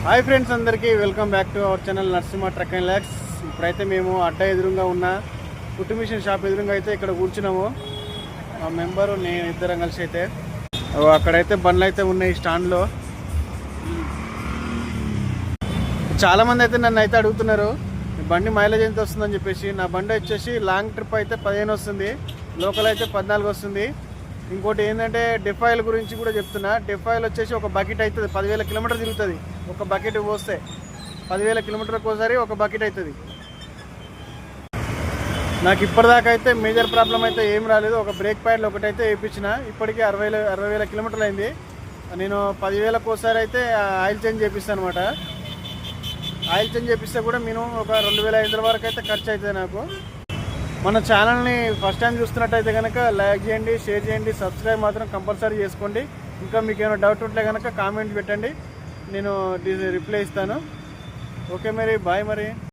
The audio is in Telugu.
హాయ్ ఫ్రెండ్స్, అందరికీ welcome back to our channel Narasimha truck and lakhs. ఇప్పుడైతే మేము అడ్డా ఎదురుగా ఉన్న కుట్టు మిషన్ షాప్ ఎదురుగా అయితే ఇక్కడ కూర్చున్నాము. మా మెంబరు నేను ఇద్దరం కలిసి అయితే అక్కడైతే బండ్లు అయితే ఉన్నాయి స్టాండ్లో. చాలామంది అయితే నన్ను అయితే అడుగుతున్నారు బండి మైలేజ్ ఎంత వస్తుందని చెప్పేసి. నా బండి వచ్చేసి లాంగ్ ట్రిప్ అయితే 15 వస్తుంది, లోకల్ అయితే 14 వస్తుంది. ఇంకోటి ఏంటంటే డెఫాయిల్ గురించి కూడా చెప్తున్నా. డెఫాయిల్ వచ్చేసి ఒక బకెట్ అవుతుంది, 10,000 కిలోమీటర్ తిరుగుతుంది. ఒక బకెట్ పోస్తే 10,000 కిలోమీటర్కి ఒకసారి ఒక బకెట్ అవుతుంది. నాకు ఇప్పటిదాకా అయితే మేజర్ ప్రాబ్లం అయితే ఏం రాలేదు. ఒక బ్రేక్ ప్యాడ్లు ఒకటైతే వేయించిన, ఇప్పటికీ 60,000 కిలోమీటర్లు అయింది. నేను 10,000కి ఒకసారి అయితే ఆయిల్ చేంజ్ చేపిస్తాను అనమాట. ఆయిల్ చేంజ్ చేపిస్తే కూడా మినిమం ఒక 2,500 వరకు అయితే ఖర్చు అవుతుంది నాకు. మన ఛానల్ని ఫస్ట్ టైం చూస్తున్నట్టయితే కనుక లైక్ చేయండి, షేర్ చేయండి, సబ్స్క్రైబ్ మాత్రం కంపల్సరీ చేసుకోండి. ఇంకా మీకు ఏమైనా డౌట్ ఉంటే కనుక కామెంట్ పెట్టండి, నేను రిప్లై ఇస్తాను. ఓకే మరి, బాయ్ మరి.